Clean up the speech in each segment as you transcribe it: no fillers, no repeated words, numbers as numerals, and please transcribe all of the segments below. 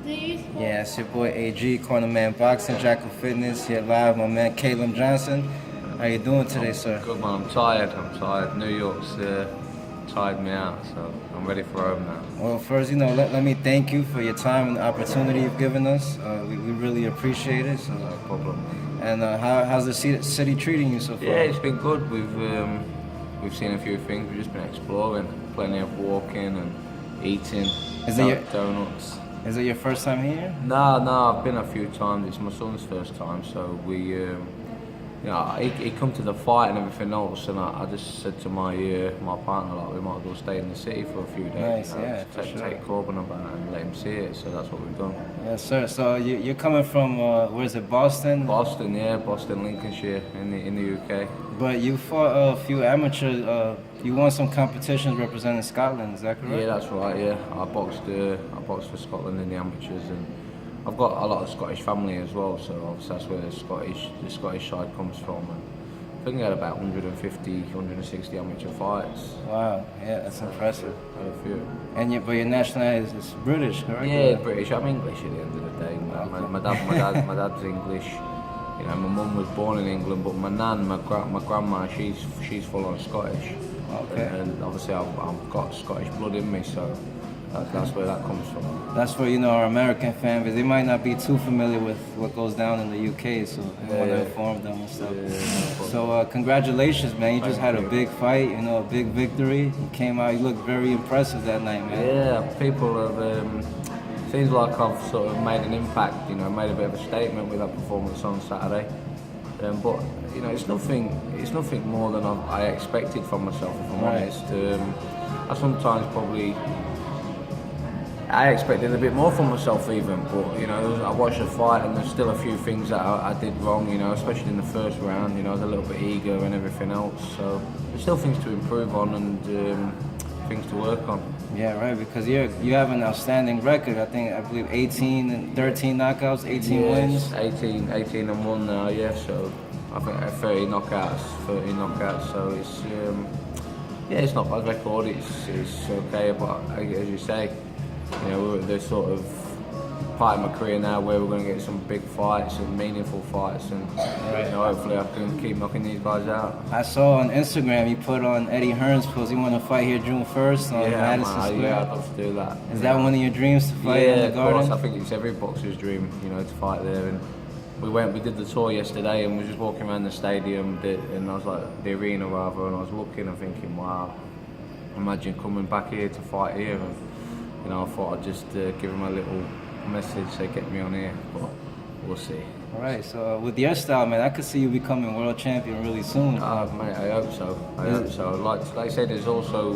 Yeah, it's your boy AG, Corner Man Boxing, Jackal Fitness, here live, my man Callum Johnson. How you doing today, sir? Good man, I'm tired. New York's tired me out, so I'm ready for home now. Well, first, let me thank you for your time and the opportunity you've given us. We really appreciate it. So. No problem. And how's the city treating you so far? Yeah, it's been good. We've seen a few things. We've just been exploring, plenty of walking and eating. Donuts. Is it your first time here? No, I've been a few times. It's my son's first time, so he come to the fight and everything else, and I just said to my partner, like, we might as well stay in the city for a few days. Nice, Take Corbin about and let him see it. So that's what we've done. Yes, sir. So you're coming from where is it, Boston? Boston, Lincolnshire, in the UK. But you fought a few amateur. You won some competitions representing Scotland. Is that correct? Yeah, that's right. Yeah, I boxed for Scotland in the amateurs, and I've got a lot of Scottish family as well. So obviously that's where the Scottish side comes from. And I think I had about 150, 160 amateur fights. Wow, yeah, that's impressive. Had a few. But your nationality is British, correct? Yeah, British. I'm English at the end of the day. My dad's English. You know, my mum was born in England, but my nan, my grandma, she's full on Scottish. Okay. And obviously I've got Scottish blood in me, so that's where that comes from. That's for our American fan base. They might not be too familiar with what goes down in the UK, so I want to inform them and stuff. Yeah, so congratulations, man! You just had a big fight, a big victory. You came out. You looked very impressive that night, man. Yeah, people have. Seems like I've sort of made an impact. Made a bit of a statement with that performance on Saturday. But it's nothing more than I expected from myself, if I'm honest. I sometimes I expected a bit more from myself even, but I watched the fight and there's still a few things that I did wrong, especially in the first round. I was a little bit eager and everything else, so there's still things to improve on and things to work on. Yeah, right, because you have an outstanding record. I believe 18 and 13 knockouts, 18 wins. 18 and 1 now, yeah, so I think 30 knockouts, so it's it's not a bad record, it's okay, but as you say, we're at the sort of part of my career now where we're going to get some big fights and meaningful fights, and hopefully I can keep knocking these guys out. I saw on Instagram you put on Eddie Hearn's post. You want to fight here June 1st on Madison Square. Yeah, I'd love to do that. Is that one of your dreams, to fight in the Garden? Of course. I think it's every boxer's dream, to fight there. And we did the tour yesterday, and we were just walking around the stadium, and I was like, the arena rather, and I was looking and thinking, wow, imagine coming back here to fight here. And I thought I'd just give him a little message, say get me on here, but we'll see. All right, so with your style, man, I could see you becoming world champion really soon. Mate, I hope so. Like I said, there's also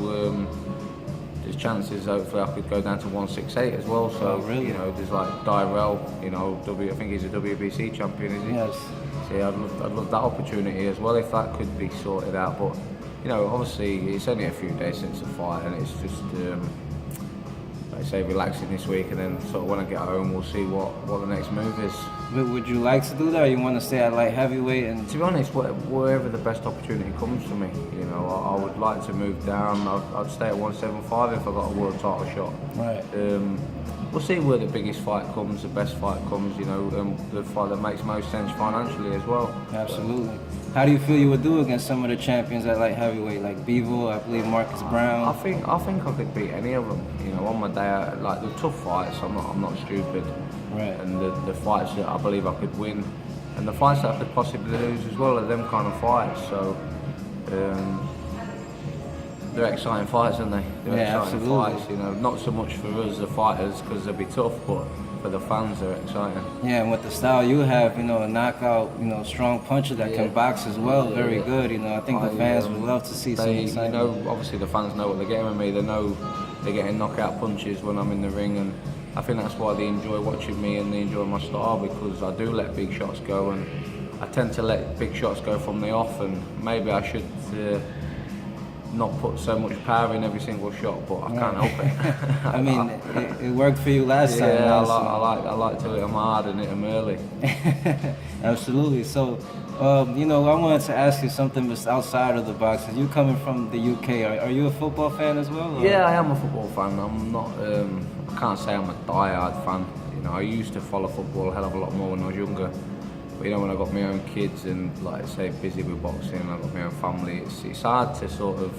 there's chances. Hopefully, I could go down to 168 as well. So really? There's like Dyrell. I think he's a WBC champion, is he? Yes. So yeah, I'd love that opportunity as well if that could be sorted out. But obviously, it's only a few days since the fight, and it's just. Like I say, relaxing this week, and then sort of when I get home, we'll see what the next move is. But would you like to do that, or you want to stay at light heavyweight? And to be honest, wherever the best opportunity comes for me, I would like to move down. I'd stay at 175 if I got a world title shot. Right. We'll see where the biggest fight comes, the best fight comes. The fight that makes most sense financially as well. Absolutely. How do you feel you would do against some of the champions at light heavyweight, like Bivol, I believe Marcus Brown? I think I could beat any of them. On my day, like the tough fights, I'm not stupid. Right. And the fights that I believe I could win, and the fights that I could possibly lose as well, are them kind of fights. So they're exciting fights, aren't they? They're exciting absolutely. fights. Not so much for us, the fighters, because they'll be tough, but for the fans, they're exciting. Yeah, and with the style you have, a knockout, strong puncher that can box as well, very good. I think the fans would love to see some excitement. Obviously the fans know what they're getting with me. They know they're getting knockout punches when I'm in the ring, and I think that's why they enjoy watching me and they enjoy my style, because I do let big shots go, and I tend to let big shots go from the off, and maybe I should not put so much power in every single shot, but I can't help it. I mean, it worked for you last time. Yeah, I like to hit them hard and hit them early. Absolutely. So, you know, I wanted to ask you something that's outside of the boxing. You coming from the UK, are you a football fan as well? Or? Yeah, I am a football fan. I'm not. I can't say I'm a die-hard fan. You know, I used to follow football a hell of a lot more when I was younger. But you know, when I got my own kids and, like I say, busy with boxing, I got my own family. It's hard to sort of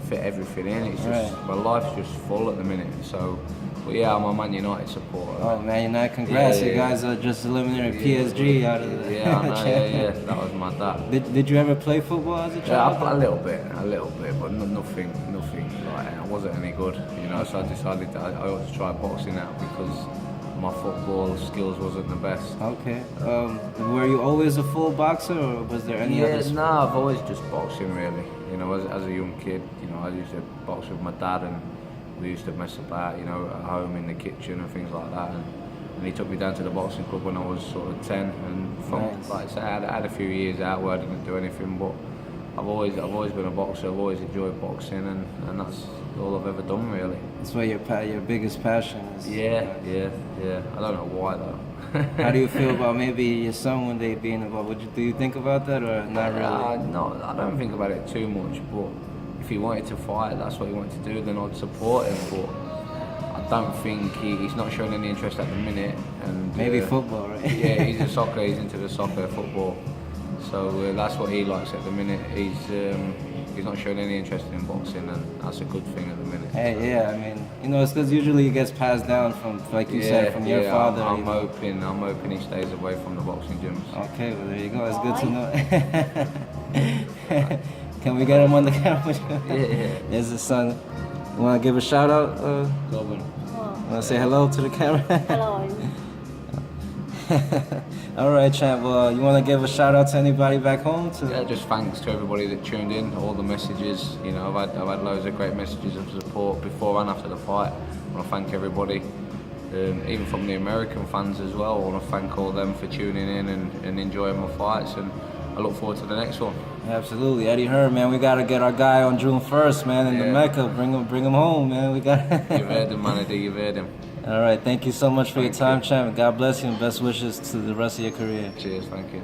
fit everything in. It's just my life's just full at the minute. So, but yeah, I'm a Man United supporter. Oh, Man United! Congrats! You guys are just eliminated PSG out of the I know, yeah. That was my dad. Did you ever play football as a child? Yeah, I played a little bit, but nothing. Like, I wasn't any good, you know. So I decided that I ought to try boxing out because my football skills wasn't the best. Okay. Were you always a full boxer, or was there any other sport? No, I've always just boxing really. You know, as a young kid, you know, I used to box with my dad, and we used to mess about, you know, at home in the kitchen and things like that. And he took me down to the boxing club when I was sort of 10. And from, like I say, I had a few years out where I didn't do anything, but I've always been a boxer. I've always enjoyed boxing, and that's all I've ever done really. That's where your biggest passion is. Yeah. I don't know why though. How do you feel about maybe your son one day being involved? Do you think about that or not really? No, I don't think about it too much. But if he wanted to fight, that's what he wanted to do, then I'd support him. But I don't think he's not showing any interest at the minute. And maybe football, right? Yeah, he's into the soccer, football. So that's what he likes at the minute. He's not showing any interest in boxing, and that's a good thing at the minute. Hey, yeah, I mean, you know, it's because usually it gets passed down from, like you said, from your father. I'm hoping he stays away from the boxing gyms. Okay, well there you go. It's good to know. Can we get him on the camera? Yeah. There's his son. You want to give a shout out? Goblin. Want to say hello to the camera? Hello. All right, champ. Well, you want to give a shout out to anybody back home? Yeah, just thanks to everybody that tuned in, all the messages. You know, I've had loads of great messages of support before and after the fight. I want to thank everybody, even from the American fans as well. I want to thank all them for tuning in and enjoying my fights, and I look forward to the next one. Absolutely, Eddie Hearn, man. We gotta get our guy on June 1st, man, in the Mecca. Bring him home, man. We got. You've heard him, Manady. You've heard him. All right, thank you so much for your time, champ. God bless you, and best wishes to the rest of your career. Cheers, thank you.